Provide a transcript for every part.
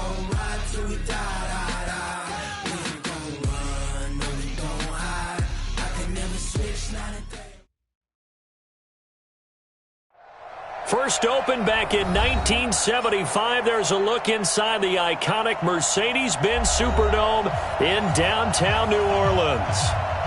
gon' ride till we die. We ain't gon' run, no, we gon' hide. I can never switch, not a day. First opened back in 1975. There's a look inside the iconic Mercedes-Benz Superdome in downtown New Orleans.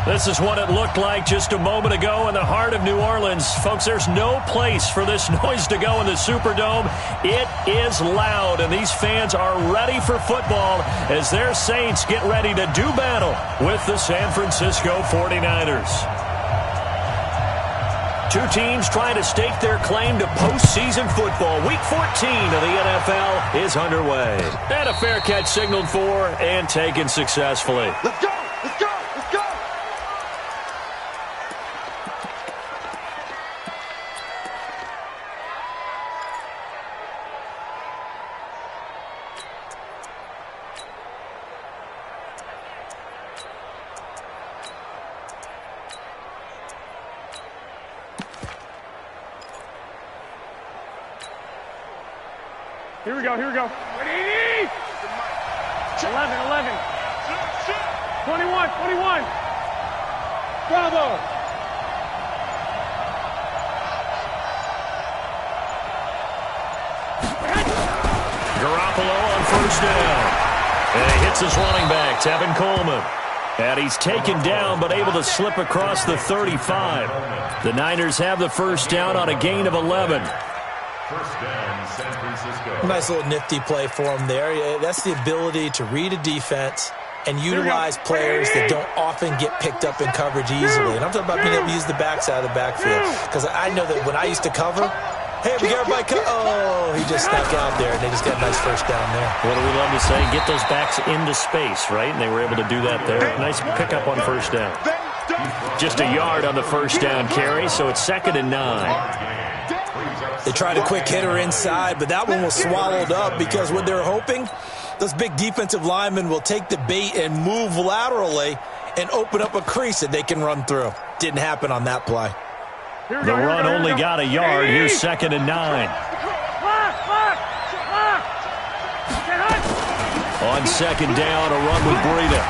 This is what it looked like just a moment ago in the heart of New Orleans. Folks, there's no place for this noise to go in the Superdome. It is loud, and these fans are ready for football as their Saints get ready to do battle with the San Francisco 49ers. Two teams trying to stake their claim to postseason football. Week 14 of the NFL is underway. And a fair catch signaled for and taken successfully. Let's go! Let's go! Let's go! Here we go, here we go. 11, 21. Bravo. Garoppolo on first down. And he hits his running back, Tevin Coleman. And he's taken down but able to slip across the 35. The Niners have the first down on a gain of 11. First down, San Francisco. Nice little nifty play for him there. That's the ability to read a defense and utilize players that don't often get picked up in coverage easily. And I'm talking about being able to use the backside of the backfield. Because I know that when I used to cover, hey, we got everybody oh, he just snuck out there, and they just got a nice first down there. What do we love to say? Get those backs into space, right? And they were able to do that there. Nice pickup on first down. Just a yard on the first down carry, so it's 2nd and 9. They tried a quick hitter inside, but that one was swallowed up because what they're hoping, those big defensive linemen will take the bait and move laterally and open up a crease that they can run through. Didn't happen on that play. The run only got a yard. Here's 2nd and 9. On 2nd down, a run with Breida.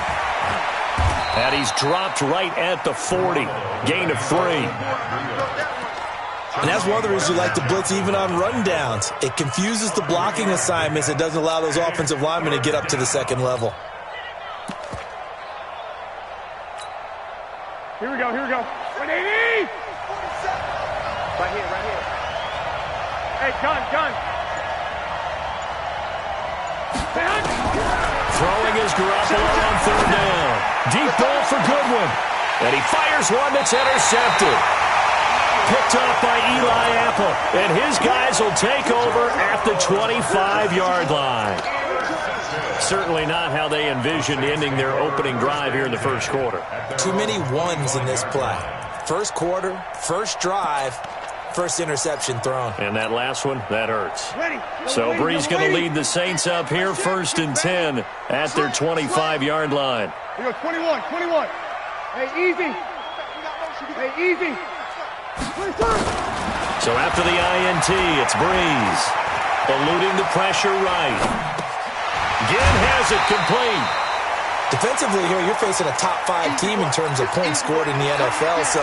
And he's dropped right at the 40. Gain of 3. And that's one of the reasons you like to blitz even on rundowns. It confuses the blocking assignments. It doesn't allow those offensive linemen to get up to the second level. Here we go. 180! Right here. Hey, gun. Throwing is Garoppolo on 3rd down. Deep ball for Goodwin. And he fires one that's intercepted. Picked up by Eli Apple. And his guys will take over at the 25-yard line. Certainly not how they envisioned ending their opening drive here in the first quarter. Too many ones in this play. First quarter, first drive, first interception thrown. And that last one, that hurts. So Brees going to lead the Saints up here, 1st and 10 at their 25-yard line. Here we go, 21. Hey, easy. So after the INT, it's Brees. Eluding the pressure right. Again has it complete. Defensively here, you're facing a top 5 team in terms of points scored in the NFL. So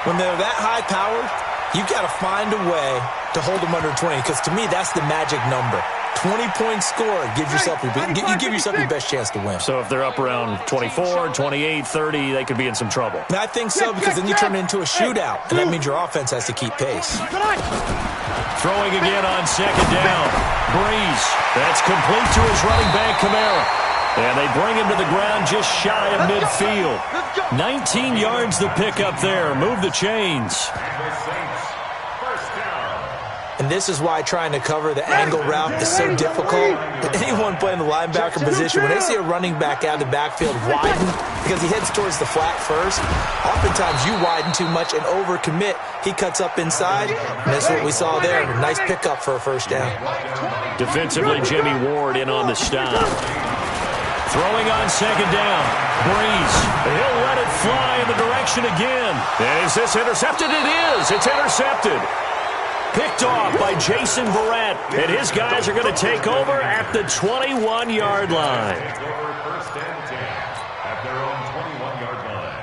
when they're that high-powered, you got to find a way to hold them under 20. Because to me, that's the magic number. 20 points scored gives yourself you give yourself your best chance to win. So if they're up around 24, 28, 30, they could be in some trouble. I think so, because then you turn it into a shootout, and that means your offense has to keep pace. Throwing again on 2nd down. Brees. That's complete to his running back, Kamara. And they bring him to the ground just shy of midfield. 19 yards the pick up there. Move the chains. And this is why trying to cover the angle route is so difficult. Anyone playing the linebacker position, when they see a running back out of the backfield widen, because he heads towards the flat first, oftentimes you widen too much and overcommit. He cuts up inside, and that's what we saw there. A nice pickup for a first down. Defensively, Jimmy Ward in on the stop. Throwing on 2nd down. Brees. He'll let it fly in the direction again. Is this intercepted? It is. It's intercepted. Picked off by Jason Verrett, and his guys are going to take over at the 21-yard line. Take over first and 10 at their own 21-yard line.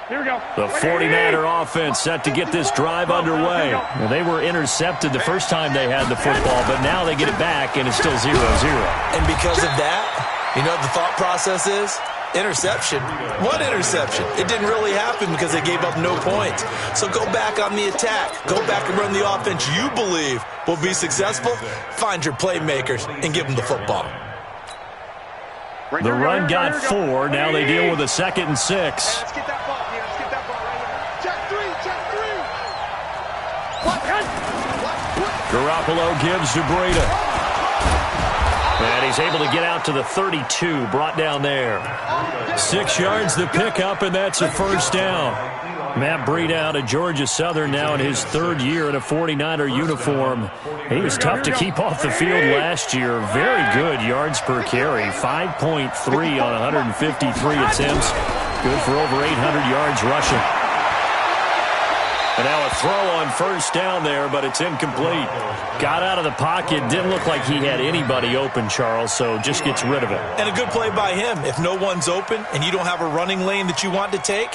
Here we go. The 49er offense set to get this drive underway. Well, they were intercepted the first time they had the football, but now they get it back, and it's still 0-0. And because of that, you know what the thought process is? Interception. One interception. It didn't really happen because they gave up no points. So go back on the attack. Go back and run the offense you believe will be successful. Find your playmakers and give them the football. The run got 4. Now they deal with a 2nd and 6. Let's get that ball here. Let's get that ball right here. Check 3. Check 3. Garoppolo gives to Breida. And he's able to get out to the 32, brought down there. 6 yards the pickup, and that's a first down. Matt Breida out of Georgia Southern now in his 3rd year in a 49er uniform. He was tough to keep off the field last year. Very good yards per carry, 5.3 on 153 attempts. Good for over 800 yards rushing. And now a throw on first down there, but it's incomplete. Got out of the pocket. Didn't look like he had anybody open, Charles, so just gets rid of it. And a good play by him. If no one's open and you don't have a running lane that you want to take,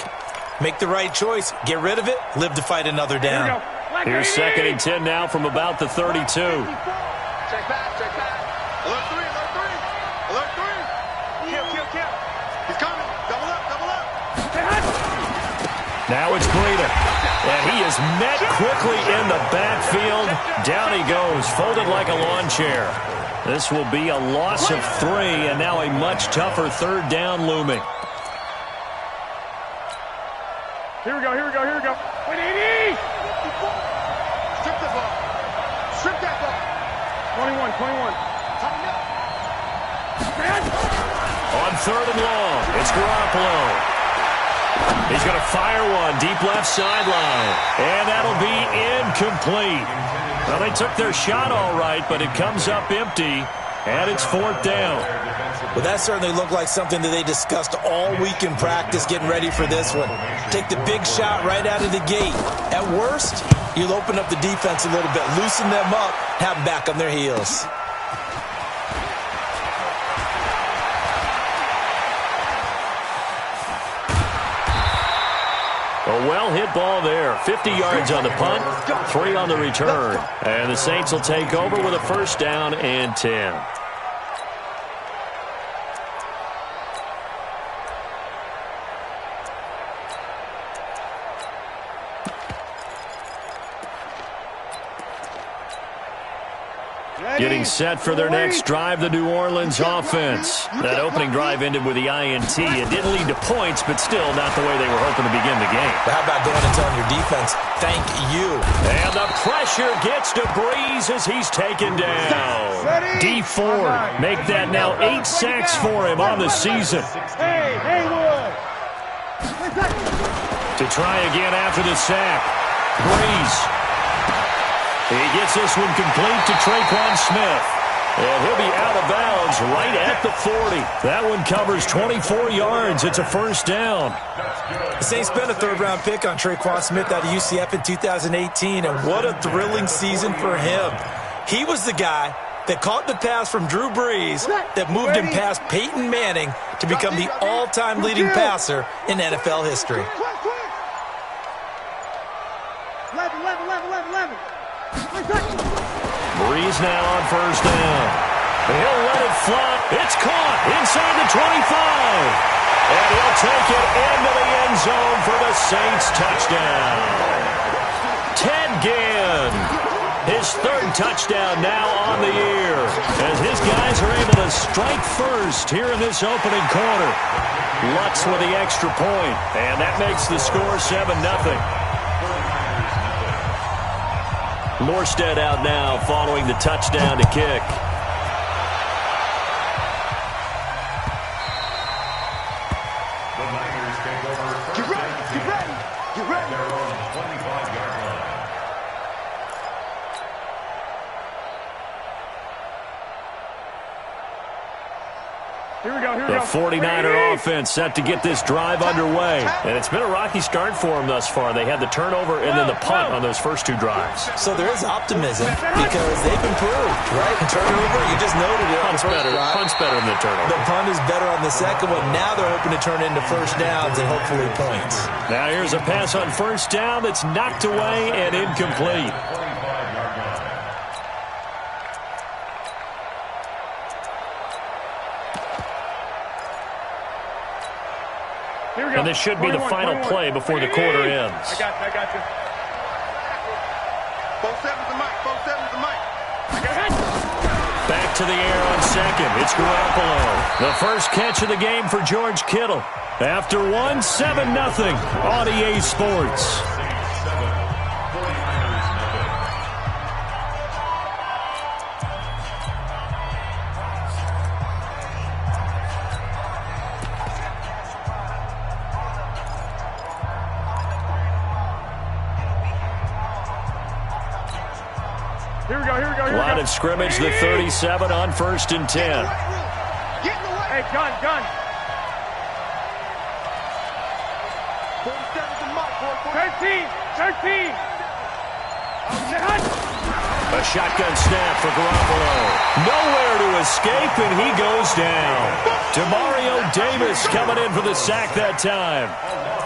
make the right choice. Get rid of it. Live to fight another down. Here's 2nd and 10 now from about the 32. Check back. Check back. Alert 3. Alert 3. Alert 3. Kill. He's coming. Double up. Double up. Now it's Breida. And he is met quickly in the backfield. Down he goes, folded like a lawn chair. This will be a loss of 3, and now a much tougher 3rd down looming. Here we go. Wait, 80! Strip the ball. Strip that ball. 21. On 3rd and long, it's Garoppolo. He's going to fire one deep left sideline, and that'll be incomplete. Well, they took their shot all right, but it comes up empty, and it's 4th down. Well, that certainly looked like something that they discussed all week in practice getting ready for this one. Take the big shot right out of the gate. At worst, you'll open up the defense a little bit, loosen them up, have them back on their heels. A well-hit ball there. 50 yards on the punt, 3 on the return. And the Saints will take over with a first down and 10. Getting set for their next drive, the New Orleans offense. That opening drive ended with the INT. It didn't lead to points, but still not the way they were hoping to begin the game. But how about going and telling your defense, thank you? And the pressure gets to Breeze as he's taken down. D Ford make that now 8 sacks for him on the season. Hey, Wood. To try again after the sack. Breeze. He gets this one complete to Traquan Smith. And he'll be out of bounds right at the 40. That one covers 24 yards. It's a first down. The Saints spent a 3rd-round pick on Traquan Smith out of UCF in 2018, and what a thrilling season for him. He was the guy that caught the pass from Drew Brees that moved him past Peyton Manning to become the all-time leading passer in NFL history. 11. Breeze now on first down. He'll let it fly. It's caught inside the 25. And he'll take it into the end zone for the Saints touchdown. Ted Ginn, his 3rd touchdown now on the year, as his guys are able to strike first here in this opening quarter. Lutz with the extra point, and that makes the score 7-0. Morstead out now following the touchdown to kick. The Niners take over first and 10 Get ready. their own 25-yard line. The 49er offense set to get this drive underway. And it's been a rocky start for them thus far. They had the turnover and then the punt on those first two drives. So there is optimism because they've improved, right? Turnover, you just noted it. Punt's better than the turnover. The punt is better on the second one. Now they're hoping to turn into first downs and hopefully points. Now here's a pass on first down that's knocked away and incomplete. And this should be the final play before the quarter ends. I got you. 4-7's the mic. 4-7's the mic. Back to the air on second. It's Garoppolo. The first catch of the game for George Kittle. After 7-0 on EA Sports. Line of scrimmage, the 37 on 1st and 10. Hey, gun. 47's the mic. 13. A shotgun snap for Garoppolo. Nowhere to escape, and he goes down. Demario Davis coming in for the sack that time.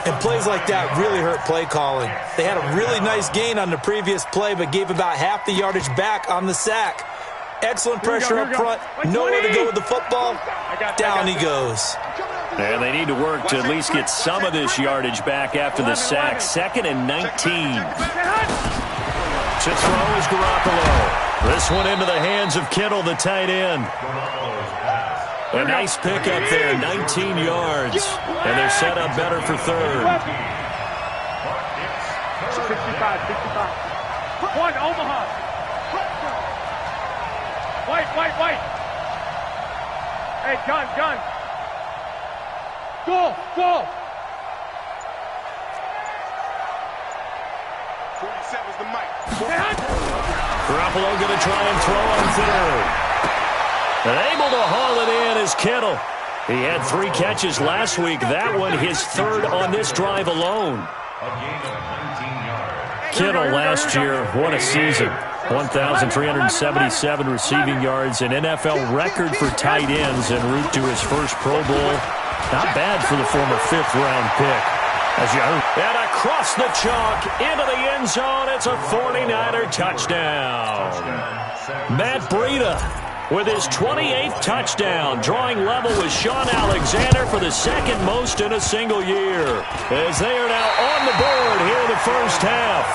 And plays like that really hurt play calling. They had a really nice gain on the previous play, but gave about half the yardage back on the sack. Excellent pressure up front. Nowhere to go with the football. Down he goes. And they need to work to at least get some of this yardage back after the sack. 2nd and 19. To throw is Garoppolo. This one into the hands of Kittle, the tight end. A nice pickup there, 19 yards. And they're set up better for third. 65. One, Omaha. White. Hey, gun. Go. 47's the mic. Garoppolo going to try and throw on third. And able to haul it in is Kittle. He had 3 catches last week. That one his 3rd on this drive alone. Kittle last year, what a season. 1,377 receiving yards, an NFL record for tight ends en route to his first Pro Bowl. Not bad for the former 5th-round pick. As you heard. And across the chalk, into the end zone, it's a 49er touchdown. Matt Breida with his 28th touchdown, drawing level with Sean Alexander for the 2nd most in a single year. As they are now on the board here in the first half.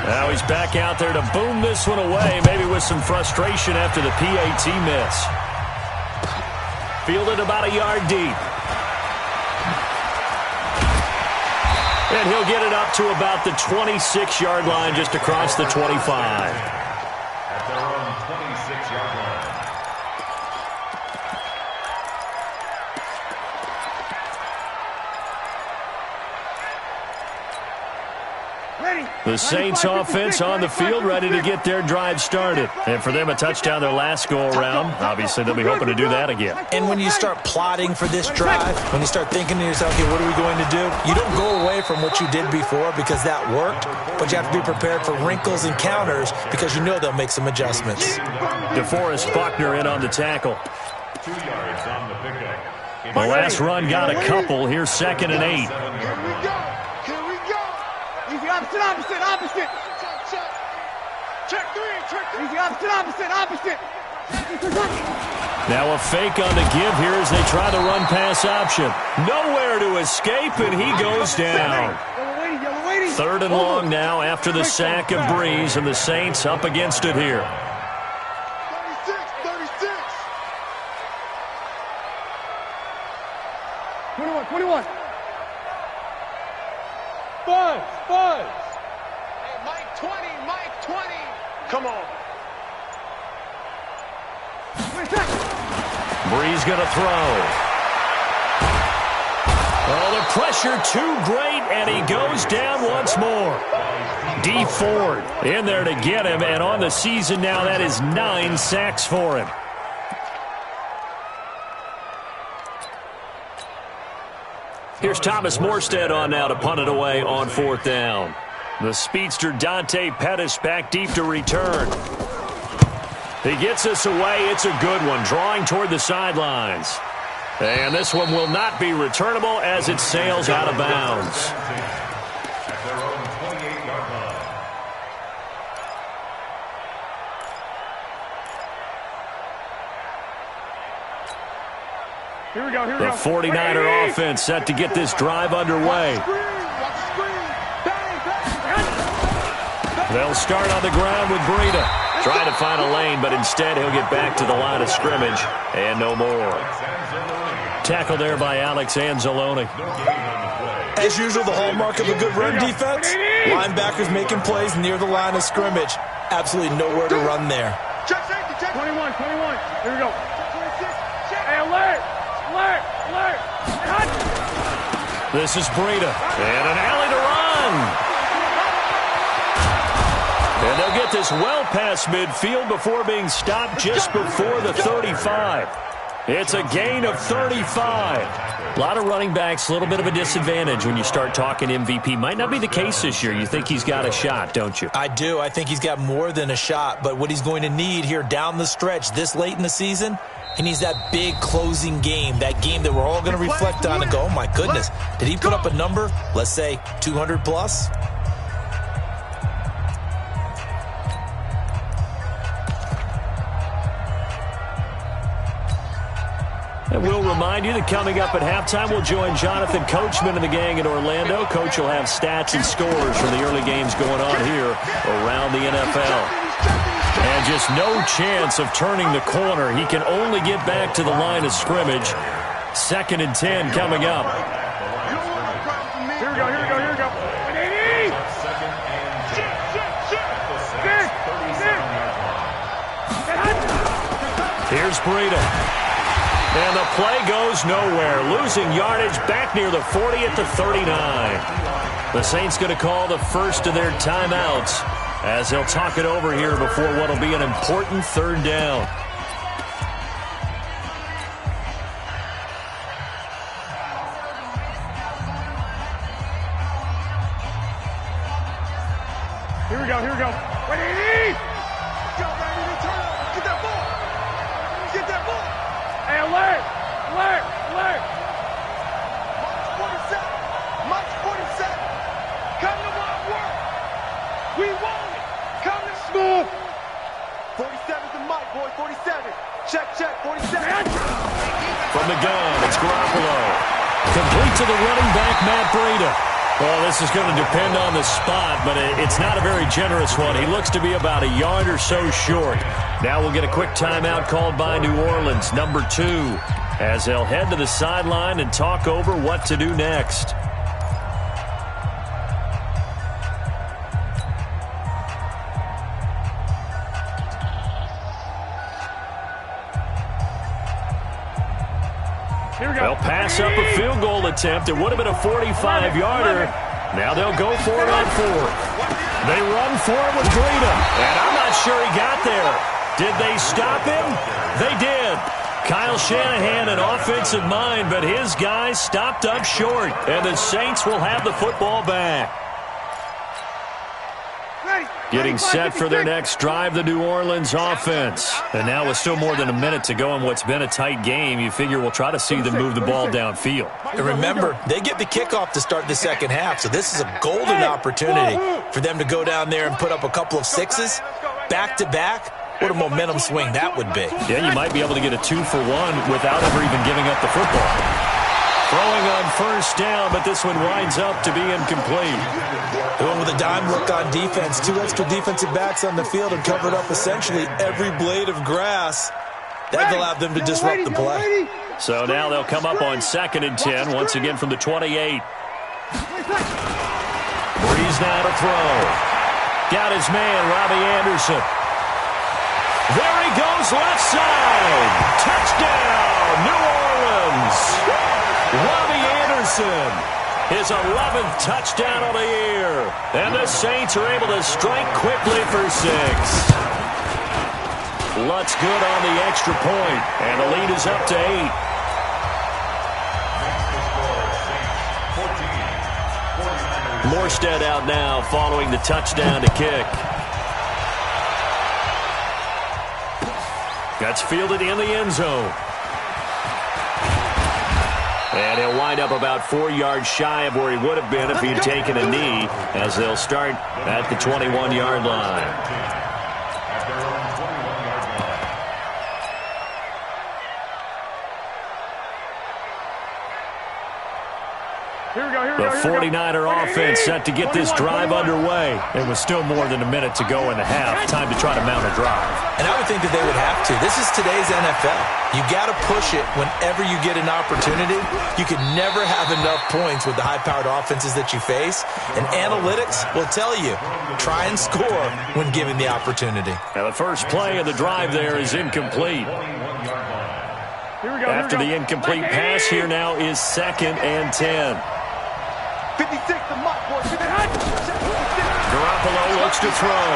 Now he's back out there to boom this one away, maybe with some frustration after the PAT miss. Fielded about a yard deep. And he'll get it up to about the 26-yard line, just across the 25. At their own 26-yard line. The Saints offense on the field, ready to get their drive started. And for them, a touchdown their last go-around. Obviously, they'll be hoping to do that again. And when you start plotting for this drive, when you start thinking to yourself, okay, what are we going to do? You don't go away from what you did before because that worked, but you have to be prepared for wrinkles and counters because you know they'll make some adjustments. DeForest Buckner in on the tackle. 2 yards on the pickup. The last run got a couple. Here's 2nd and 8. Opposite. Check 3. Easy, opposite. Now a fake on the give here as they try the run-pass option. Nowhere to escape, and he goes down. 3rd and long now after the sack of Breeze, and the Saints up against it here. 36. 21. Buzz. Hey, Mike 20. Come on. Breeze going to throw. Oh, the pressure too great, and he goes down once more. D Ford in there to get him, and on the season now, that is 9 sacks for him. Here's Thomas Morstead on now to punt it away on 4th down. The speedster Dante Pettis back deep to return. He gets us away. It's a good one, drawing toward the sidelines. And this one will not be returnable as it sails out of bounds. Here we go, here we The go. 49er offense set to get this drive underway. They'll start on the ground with Breida. Trying to find a lane, but instead he'll get back to the line of scrimmage and no more. Tackle there by Alex Anzalone. As usual, the hallmark of a good run defense, linebackers making plays near the line of scrimmage. Absolutely nowhere to run there. 21. Here we go. Hey, alert! This is Breida. And an alley to run. And they'll get this well past midfield before being stopped just before the 35. It's a gain of 35. A lot of running backs, a little bit of a disadvantage when you start talking MVP. Might not be the case this year. You think he's got a shot, don't you? I do. I think he's got more than a shot. But what he's going to need here down the stretch this late in the season, he needs that big closing game, that game that we're all going to reflect on and go, oh, my goodness, did he put up a number, let's say 200 plus? And we'll remind you that coming up at halftime, we'll join Jonathan Coachman and the gang in Orlando. Coach will have stats and scores from the early games going on here around the NFL. And just no chance of turning the corner. He can only get back to the line of scrimmage. 2nd and 10 coming up. Here we go. Here's Breida. And the play goes nowhere. Losing yardage back near the 40 at the 39. The Saints going to call the first of their timeouts as they'll talk it over here before what will be an important 3rd down. Here we go. Wait, get that ball. Hey, alert! March 47. Come to my work. We want it. Come to school. 47's the mic, boy. 47. Check, 47. From the gun, it's Garoppolo. Complete to the running back, Matt Breida. Well, this is going to depend on the spot, but it's not a very generous one. He looks to be about a yard or so short. Now we'll get a quick timeout called by New Orleans, number 2, as they'll head to the sideline and talk over what to do next. They'll pass up a field goal attempt. It would have been a 45-yarder. Now they'll go for it on 4th. They run for it with Breida. And I'm not sure he got there. Did they stop him? They did. Kyle Shanahan, an offensive mind, but his guys stopped up short. And the Saints will have the football back. Getting set for their next drive, the New Orleans offense. And now with still more than a minute to go in what's been a tight game, you figure we'll try to see them move the ball downfield. And remember, they get the kickoff to start the second half, so this is a golden opportunity for them to go down there and put up a couple of sixes back-to-back. What a momentum swing that would be. Yeah, you might be able to get a 2-for-1 without ever even giving up the football. Throwing on first down, but this one winds up to be incomplete. Going with a dime look on defense. 2 extra defensive backs on the field and covered up essentially every blade of grass. That allowed them to disrupt the play. So now they'll come up on 2nd and 10, once again from the 28. Breeze now to throw. Got his man, Robbie Anderson. There he goes, left side. Touchdown, New Orleans. Robbie Anderson his 11th touchdown of the year. And the Saints are able to strike quickly for 6. Lutz good on the extra point, and the lead is up to 8. Morstead out now following the touchdown to kick. That's fielded in the end zone. And he'll wind up about 4 yards shy of where he would have been if he'd taken a knee, as they'll start at the 21-yard line. The 49er offense set to get this drive underway. It was still more than a minute to go in the half. Time to try to mount a drive. And I would think that they would have to. This is today's NFL. You got to push it whenever you get an opportunity. You can never have enough points with the high-powered offenses that you face. And analytics will tell you, try and score when given the opportunity. Now the first play of the drive there is incomplete. After the incomplete pass, here now is 2nd and 10. 56 to Mike, boy. Garoppolo looks to throw.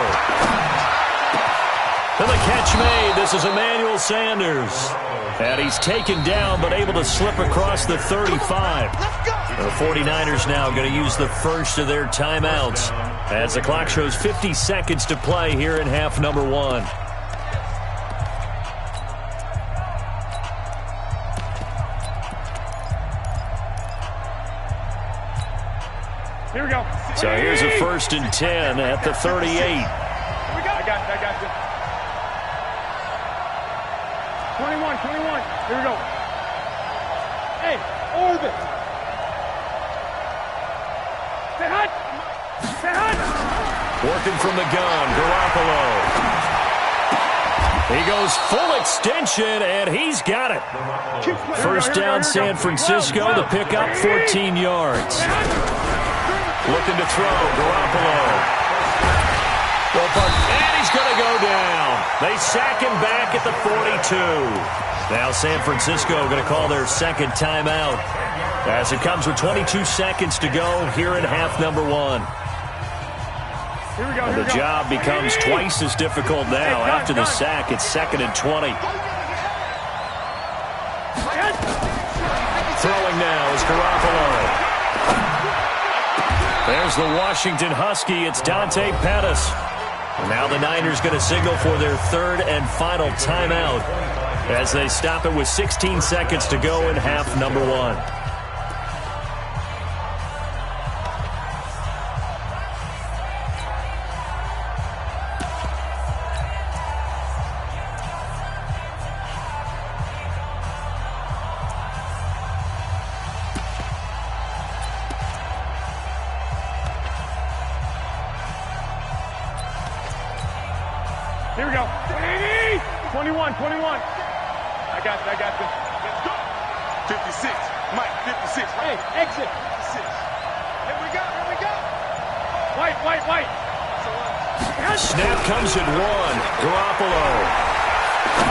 And the catch made. This is Emmanuel Sanders. And he's taken down but able to slip across the 35. The 49ers now going to use the first of their timeouts as the clock shows 50 seconds to play here in half number 1. Here we go. So here's a 1st and 10 at the 38. I got you. 21. Here we go. Hey, orbit. Say hot. Working from the gun, Garoppolo. He goes full extension, and he's got it. First down, San Francisco. The pickup, 14 yards. Looking to throw, Garoppolo. And he's going to go down. They sack him back at the 42. Now San Francisco going to call their second timeout as it comes with 22 seconds to go here in half number 1. And the job becomes twice as difficult now. After the sack, it's 2nd and 20. Throwing now is Garoppolo. There's the Washington Husky. It's Dante Pettis. Now the Niners going to signal for their 3rd and final timeout as they stop it with 16 seconds to go in half number 1. Here we go. 21. I got you. Let's go. 56. Mike, 56. Hey, exit. 56. Here we go. White. Snap comes at 1. Garoppolo.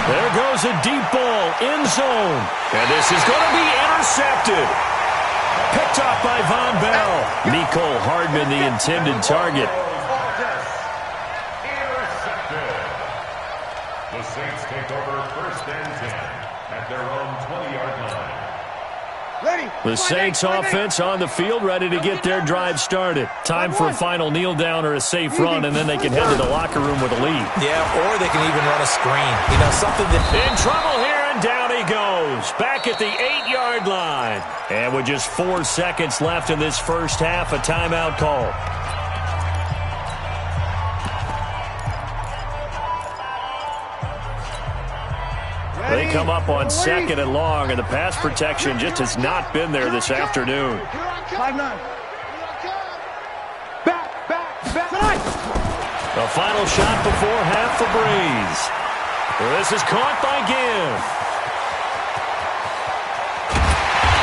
There goes a deep ball. End zone. And this is going to be intercepted. Picked off by Von Bell. Nicole Hardman, the intended target. The Saints take over 1st and 10 at their own 20-yard line. The Saints offense on the field, ready to get their drive started. Time for a final kneel down or a safe run, and then they can head to the locker room with a lead. Yeah, or they can even run a screen. You know, something that... In trouble here, and down he goes. Back at the 8-yard line. And with just 4 seconds left in this first half, a timeout call. They come up on 2nd and long, and the pass protection just has not been there this afternoon. 5-9. Back. The final shot before half for Breeze. This is caught by Gibb.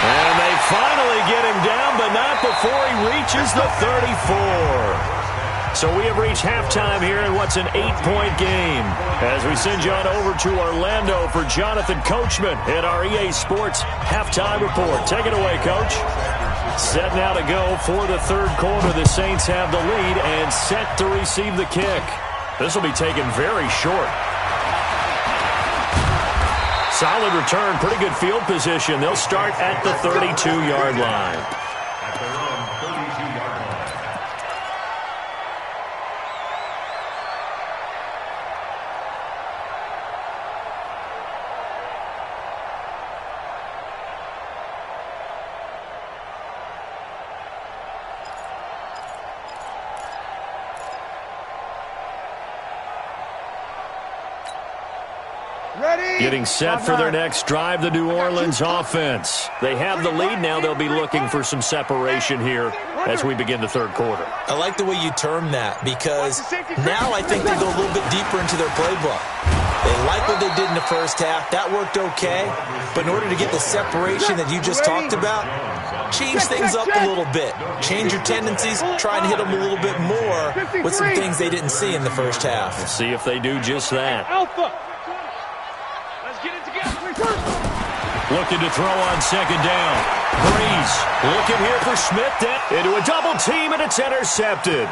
And they finally get him down, but not before he reaches the 34. So we have reached halftime here in what's an 8-point game. As we send you on over to Orlando for Jonathan Coachman in our EA Sports Halftime Report. Take it away, Coach. Set now to go for the third quarter. The Saints have the lead and set to receive the kick. This will be taken very short. Solid return, pretty good field position. They'll start at the 32-yard line. At their own 32-yard line. Getting set for their next drive, the New Orleans offense. They have the lead now. They'll be looking for some separation here as we begin the third quarter. I like the way you term that because now I think they go a little bit deeper into their playbook. They like what they did in the first half. That worked okay. But in order to get the separation that you just talked about, change things up a little bit. Change your tendencies. Try and hit them a little bit more with some things they didn't see in the first half. We'll see if they do just that. Looking to throw on second down. Breeze looking here for Smith. Into a double team, and it's intercepted.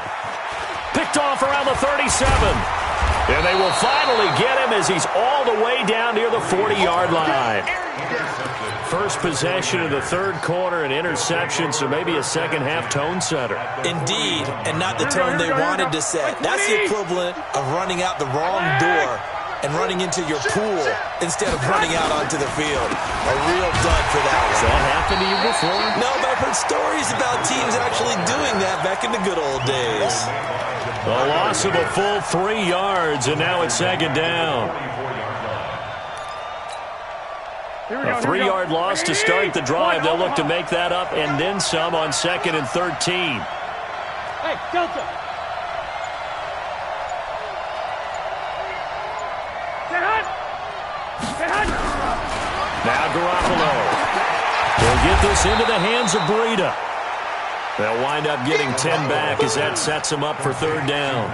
Picked off around the 37. And they will finally get him as he's all the way down near the 40-yard line. First possession of the third quarter, an interception, so maybe a second-half tone setter. Indeed, and not the tone they wanted to set. That's the equivalent of running out the wrong door and running into your pool instead of running out onto the field. A real dud for that one. Has that happened to you before? No, but I've heard stories about teams actually doing that back in the good old days. A loss of a full 3 yards, and now it's second down. A 3-yard loss to start the drive. They'll look to make that up and then some on second and 13. Hey, Delta. Now Garoppolo will get this into the hands of Breida. They'll wind up getting 10 back as that sets them up for third down.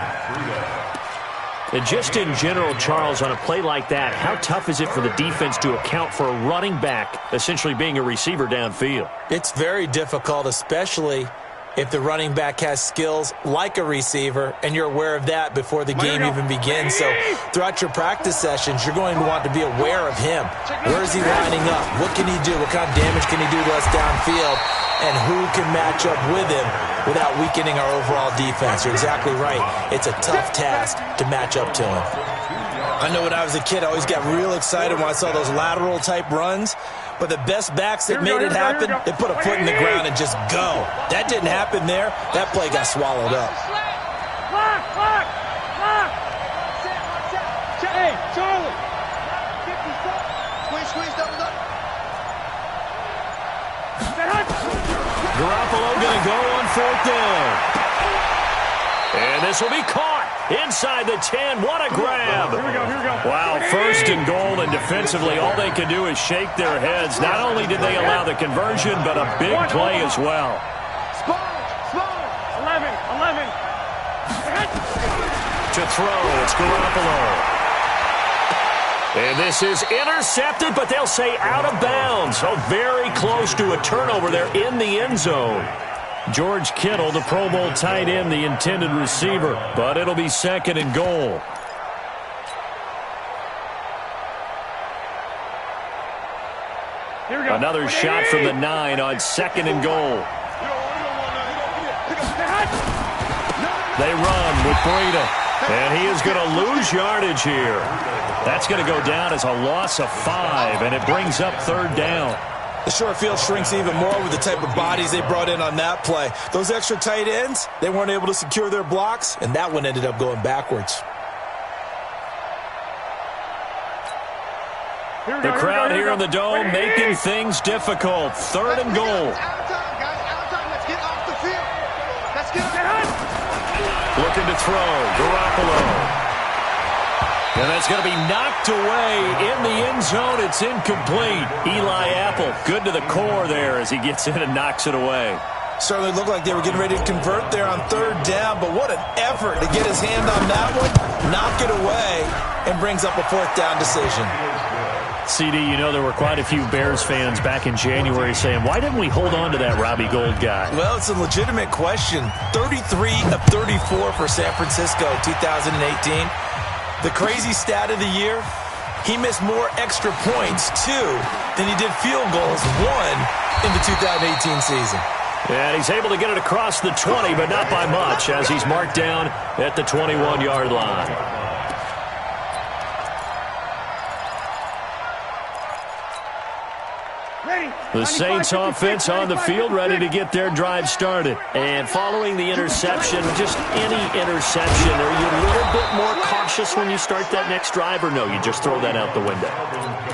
And just in general, Charles, on a play like that, how tough is it for the defense to account for a running back essentially being a receiver downfield? It's very difficult, especially if the running back has skills like a receiver, and you're aware of that before the game even begins. So throughout your practice sessions, you're going to want to be aware of him. Where is he lining up? What can he do? What kind of damage can he do to us downfield? And who can match up with him without weakening our overall defense? You're exactly right. It's a tough task to match up to him. I know when I was a kid, I always got real excited when I saw those lateral-type runs. But the best backs that made it happen, they put a foot in the ground and just go. That didn't happen there. That play got swallowed up. Hey, Charlie. Squeeze, double up. Garoppolo going to go on fourth down. And this will be caught inside the 10. What a grab. Here we go. Wow, first and goal, and defensively all they can do is shake their heads. Not only did they allow the conversion, but a big play as well. Sponge. 11. To throw, it's Garoppolo. And this is intercepted, but they'll say out of bounds. So very close to a turnover there in the end zone. George Kittle, the Pro Bowl tight end, the intended receiver. But it'll be second and goal. Another shot from the 9 on second and goal. They run with Breida. And he is going to lose yardage here. That's going to go down as a loss of 5, and it brings up third down. The short field shrinks even more with the type of bodies they brought in on that play. Those extra tight ends, they weren't able to secure their blocks, and that one ended up going backwards. The crowd here in the Dome making things difficult. Third and goal. Out of time, guys. Out of time. Let's get off the field. Let's get Looking to throw. Garoppolo. And that's going to be knocked away in the end zone. It's incomplete. Eli Apple, good to the core there as he gets in and knocks it away. Certainly looked like they were getting ready to convert there on third down, but what an effort to get his hand on that one, knock it away, and brings up a fourth down decision. CD, you know there were quite a few Bears fans back in January saying, why didn't we hold on to that Robbie Gould guy? Well, it's a legitimate question. 33 of 34 for San Francisco 2018. The crazy stat of the year, he missed more extra points, 2, than he did field goals, 1, in the 2018 season. And he's able to get it across the 20, but not by much, as he's marked down at the 21-yard line. The Saints offense on the field, ready to get their drive started. And following the interception, just any interception, are you a little bit more cautious when you start that next drive, or no, you just throw that out the window?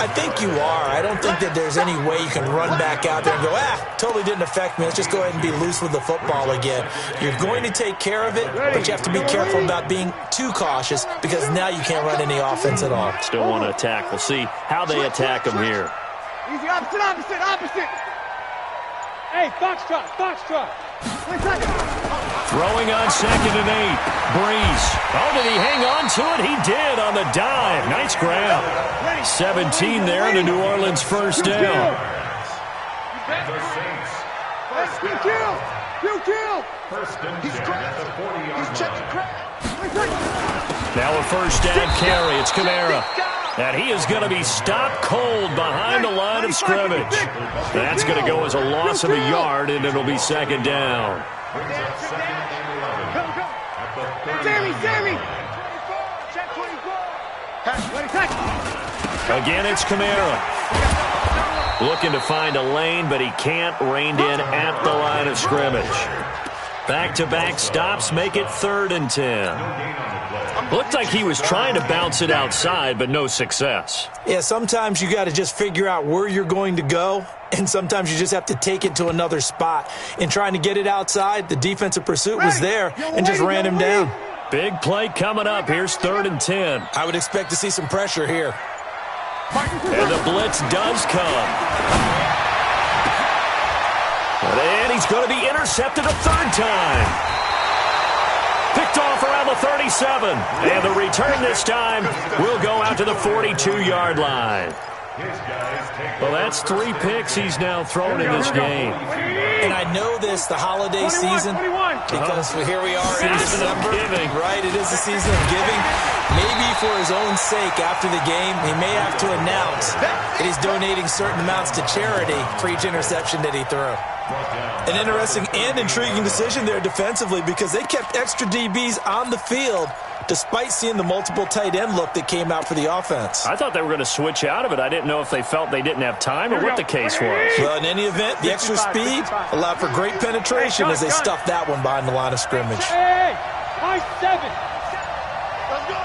I think you are. I don't think that there's any way you can run back out there and go, totally didn't affect me. Let's just go ahead and be loose with the football again. You're going to take care of it, but you have to be careful about being too cautious because now you can't run any offense at all. Still want to attack. We'll see how they attack them here. Easy, opposite. Hey, foxtrot. Throwing on 2nd and 8. Breeze. Oh, did he hang on to it? He did on the dive. Nice grab. 17 there in the New Orleans first down. The Saints. You kill. He's cracked. He's checking crack. Now a first down carry. It's Kamara. And he is going to be stopped cold behind the line of scrimmage. That's going to go as a loss of a yard, and it'll be 2nd down. Sammy. Again, it's Kamara. Looking to find a lane, but he can't. Reined in at the line of scrimmage. Back-to-back stops make it 3rd and 10. Looked like he was trying to bounce it outside, but no success. Yeah, sometimes you got to just figure out where you're going to go, and sometimes you just have to take it to another spot. In trying to get it outside, the defensive pursuit was there and just ran him down. Big play coming up. Here's 3rd and 10. I would expect to see some pressure here. And the blitz does come. And he's going to be intercepted a 3rd time. Picked off around the 37. And the return this time will go out to the 42-yard line. Well, that's 3 picks he's now thrown in this game. And I know this, the holiday season, because here we are in December. Right, it is the season of giving. Maybe for his own sake, after the game, he may have to announce that he's donating certain amounts to charity for each interception that he threw. An interesting and intriguing decision there defensively because they kept extra DBs on the field despite seeing the multiple tight end look that came out for the offense. I thought they were going to switch out of it. I didn't know if they felt they didn't have time or what the case was. Well, in any event, the extra speed allowed for great penetration as they stuffed that one behind the line of scrimmage. Hey, nice 7. Let's go.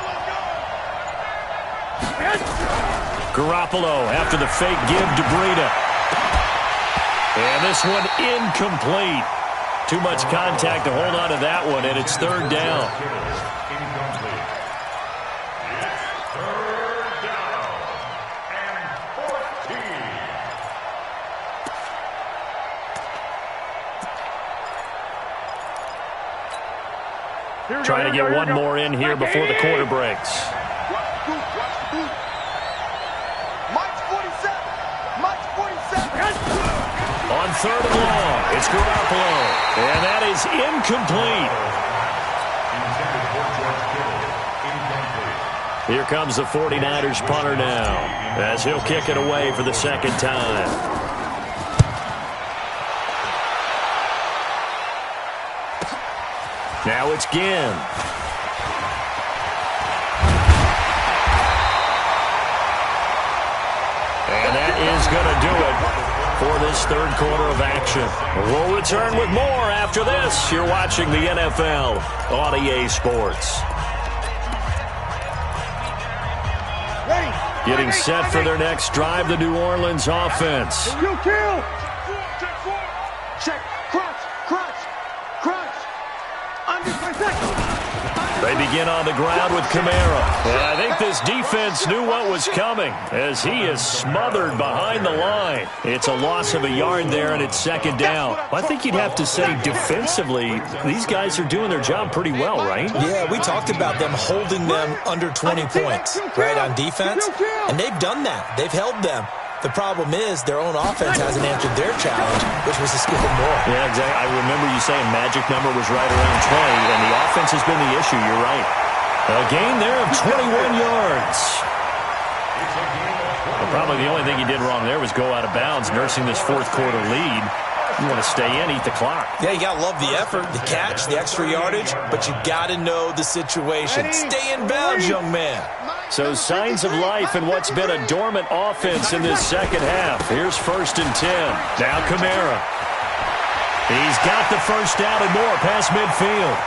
Garoppolo after the fake give to Breida. And this one incomplete. Too much contact to hold on to that one, and it's 3rd down. Trying to get one more in here before the quarter breaks. On 3rd and long, it's Garoppolo. And that is incomplete. Here comes the 49ers punter now, as he'll kick it away for the 2nd time. Now it's Ginn. And that is going to do it for this 3rd quarter of action. We'll return with more after this. You're watching the NFL on EA Sports. Getting set for their next drive, the New Orleans offense. You kill. Check. Crunch. Under 20 seconds. They begin on the ground with Kamara. And I think this defense knew what was coming as he is smothered behind the line. It's a loss of a yard there, and it's second down. I think you'd have to say defensively, these guys are doing their job pretty well, right? Yeah, we talked about them holding them under 20 points, right, on defense, and they've done that. They've held them. The problem is their own offense hasn't answered their challenge, which was to skip them more. Yeah, exactly. I remember you saying magic number was right around 20, and the offense has been the issue. You're right. A gain there of 21 yards. Well, probably the only thing he did wrong there was go out of bounds, nursing this fourth quarter lead. You want to stay in, eat the clock. Yeah, you got to love the effort, the catch, the extra yardage, but you got to know the situation. Stay in bounds, young man. So signs of life in what's been a dormant offense in this second half. Here's 1st and 10. Now Kamara. He's got the first down and more past midfield.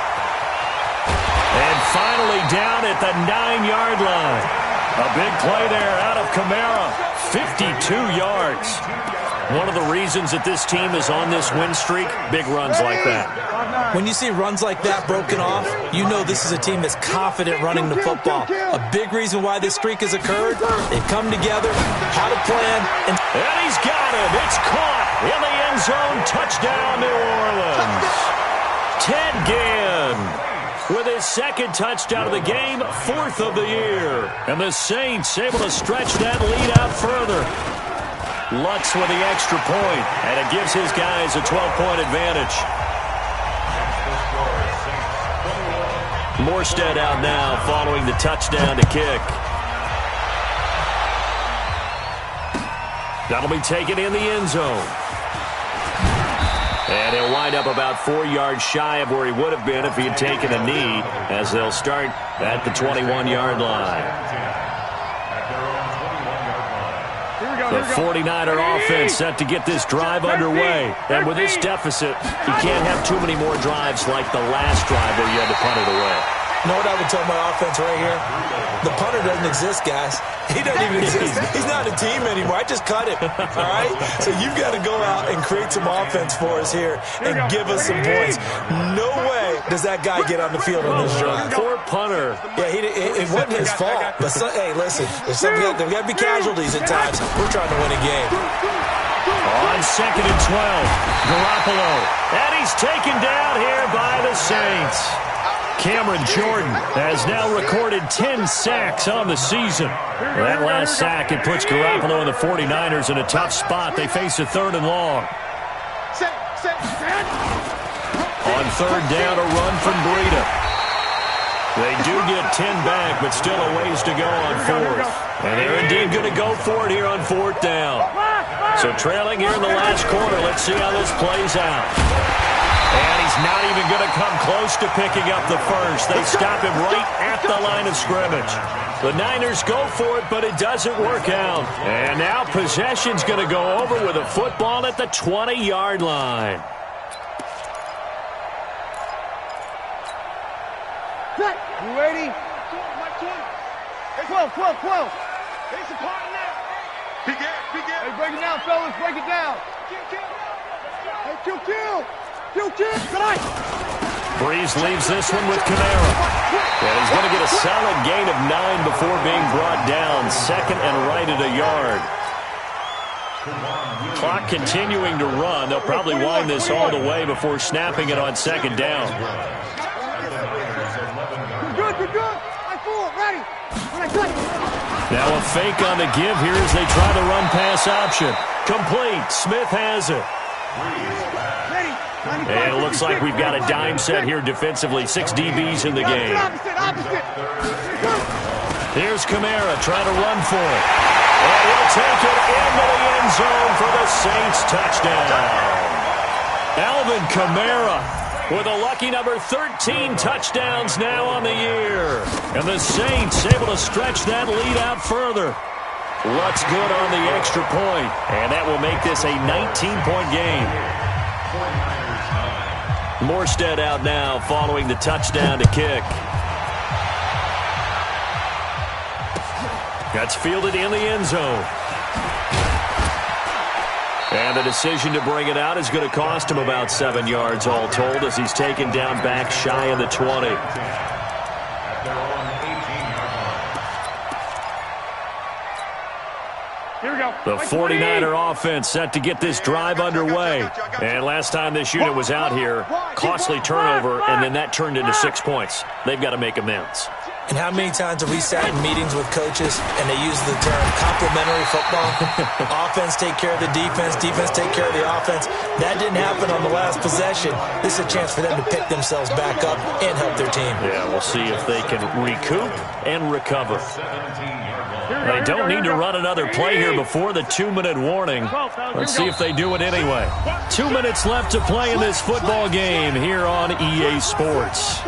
And finally down at the 9-yard line. A big play there out of Kamara. 52 yards. One of the reasons that this team is on this win streak, big runs like that. When you see runs like that broken off, you know this is a team that's confident running the football. A big reason why this streak has occurred, they've come together, had a plan, and he's got him. It's caught in the end zone. Touchdown, New Orleans. Ted Ginn with his second touchdown of the game, 4th of the year. And the Saints able to stretch that lead out further. Lutz with the extra point, and it gives his guys a 12-point advantage. Morstead out now following the touchdown to kick. That'll be taken in the end zone. And he'll wind up about 4 yards shy of where he would have been if he had taken a knee, as they'll start at the 21-yard line. The 49er offense set to get this drive underway. And with this deficit, you can't have too many more drives like the last drive where you had to punt it away. You know what I would tell my offense right here? The punter doesn't exist, guys. He doesn't even exist. He's not a team anymore. I just cut him, all right? So you've got to go out and create some offense for us here and give us some points. No way does that guy get on the field on this drive. Poor punter. Yeah, it wasn't his fault. But, hey, listen, there's got to be casualties at times. We're trying to win a game. On 2nd and 12, Garoppolo. And he's taken down here by the Saints. Cameron Jordan has now recorded 10 sacks on the season. That last sack, it puts Garoppolo and the 49ers in a tough spot. They face a 3rd and long. On 3rd down, a run from Breida. They do get 10 back, but still a ways to go on 4th. And they're indeed going to go for it here on 4th down. So trailing here in the last quarter, let's see how this plays out. And he's not even going to come close to picking up the first. They stop him right at the line of scrimmage. The Niners go for it, but it doesn't work out. And now possession's going to go over with a football at the 20-yard line. You ready? 12. It's a part now. Begin. Hey, break it down, fellas. Break it down. Hey, kill. Tonight. Breeze leaves this one with Kamara. And he's going to get a solid gain of 9 before being brought down. 2nd and right at a yard. Clock continuing to run. They'll probably wind this all the way before snapping it on 2nd down. You're good. I'm full. Ready. Now a fake on the give here as they try the run-pass option. Complete. Smith has it. And it looks like we've got a dime set here defensively. 6 DBs in the game. Here's Kamara trying to run for it. And he'll take it into the end zone for the Saints touchdown. Alvin Kamara with a lucky number 13 touchdowns now on the year. And the Saints able to stretch that lead out further. Lutz good on the extra point. And that will make this a 19-point game. Morstead out now following the touchdown to kick. That's fielded in the end zone. And the decision to bring it out is going to cost him about 7 yards all told as he's taken down back shy of the 20. Here we go. The 49er offense set to get this drive underway. And last time this unit was out here, costly turnover, and then that turned into 6 points. They've got to make amends. And how many times have we sat in meetings with coaches and they use the term complementary football? Offense take care of the defense, defense take care of the offense. That didn't happen on the last possession. This is a chance for them to pick themselves back up and help their team. Yeah, we'll see if they can recoup and recover. They don't need to run another play here before the 2-minute warning. Let's see if they do it anyway. 2 minutes left to play in this football game here on EA Sports.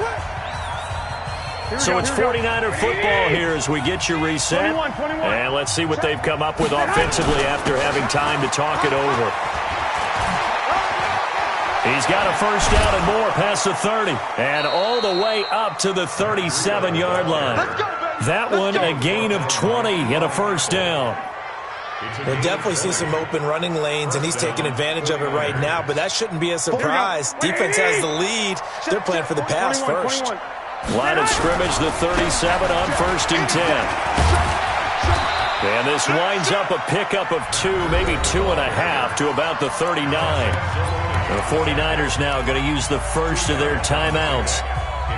So it's 49er football here as we get you reset. And let's see what they've come up with offensively after having time to talk it over. He's got a first down and more past the 30. And all the way up to the 37-yard line. That one a gain of 20 and a first down. We'll definitely see some open running lanes, and he's taking advantage of it right now. But that shouldn't be a surprise. Defense has the lead. They're playing for the pass first. Line of scrimmage, the 37 on 1st and 10. And this winds up a pickup of 2, maybe 2.5 to about the 39. The 49ers now going to use the first of their timeouts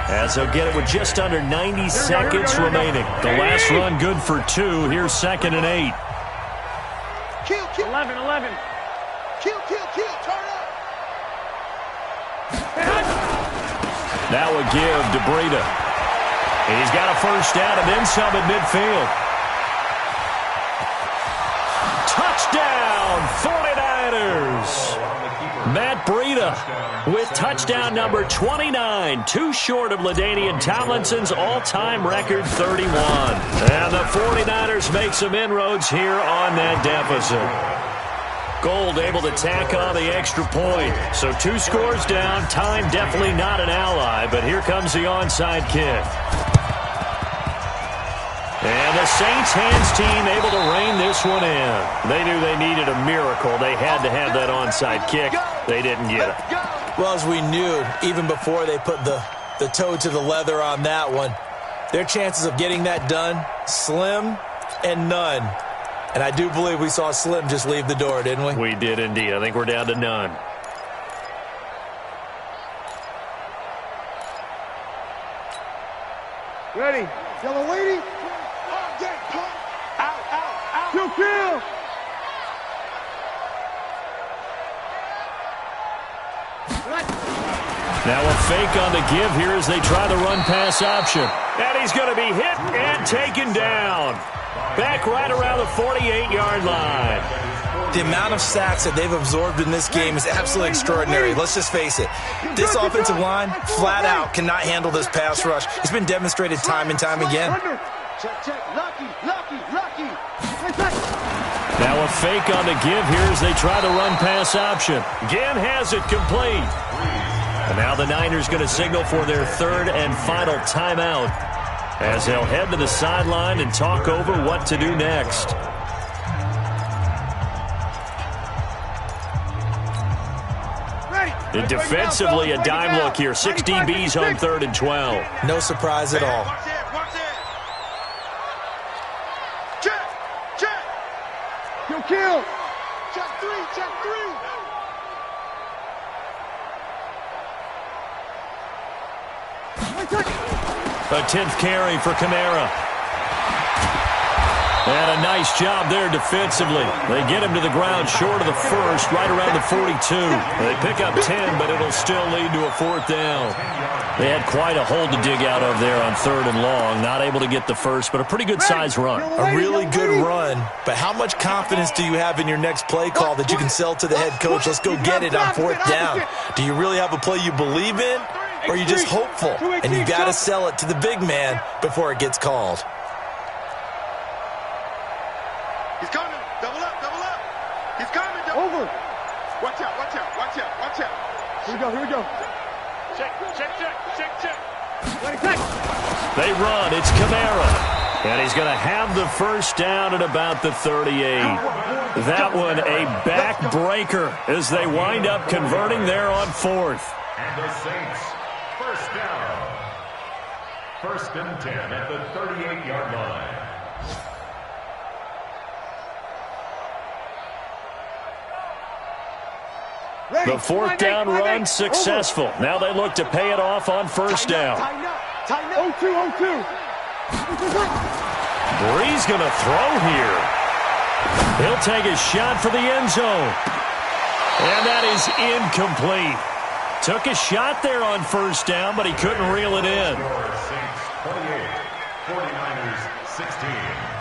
as they'll get it with just under 90 seconds remaining. The last run good for 2. Here's 2nd and 8. Kill. 11. Kill. Turn up. That would give to Breida. He's got a first down and then some at midfield. Touchdown, 49ers. Matt Breida with touchdown number 29, too short of LaDainian Tomlinson's all-time record 31. And the 49ers make some inroads here on that deficit. Gold able to tack on the extra point. So 2 scores down. Time definitely not an ally, but here comes the onside kick. And the Saints hands team able to rein this one in. They knew they needed a miracle. They had to have that onside kick. They didn't get it. Well, as we knew, even before they put the toe to the leather on that one, their chances of getting that done, slim and none. And I do believe we saw Slim just leave the door, didn't we? We did indeed. I think we're down to none. Ready. Yellow lady. Out. Kill. Now a fake on the give here as they try the run-pass option. And he's going to be hit and taken down. Back right around the 48-yard line. The amount of sacks that they've absorbed in this game is absolutely extraordinary. Let's just face it. This offensive line, flat out, cannot handle this pass rush. It's been demonstrated time and time again. Lucky. Now a fake on the give here as they try the run-pass option. Ginn has it complete. And now the Niners going to signal for their 3rd and final timeout as they'll head to the sideline and talk over what to do next. And defensively, a dime look here. 6 DBs on 3rd and 12. No surprise at all. Kill. Check three. A 10th carry for Kamara. And a nice job there defensively. They get him to the ground short of the first, right around the 42. They pick up 10, but it'll still lead to a 4th down. They had quite a hole to dig out of there on 3rd and long. Not able to get the first, but a pretty good size run. A really good run, but how much confidence do you have in your next play call that you can sell to the head coach? Let's go get it on 4th down. Do you really have a play you believe in, or are you just hopeful? And you got to sell it to the big man before it gets called. He's coming. Double up. He's coming. Over. Watch out. Here we go. Check. They run. It's Kamara. And he's going to have the first down at about the 38. That one a backbreaker as they wind up converting there on 4th. And the Saints, first down. 1st and 10 at the 38-yard line. The fourth down run successful. Now they look to pay it off on first down. Tighten up. Tighten up. 0-2. Bree's going to throw here. He'll take a shot for the end zone. And that is incomplete. Took a shot there on first down, but he couldn't reel it in. 48, 49ers 16.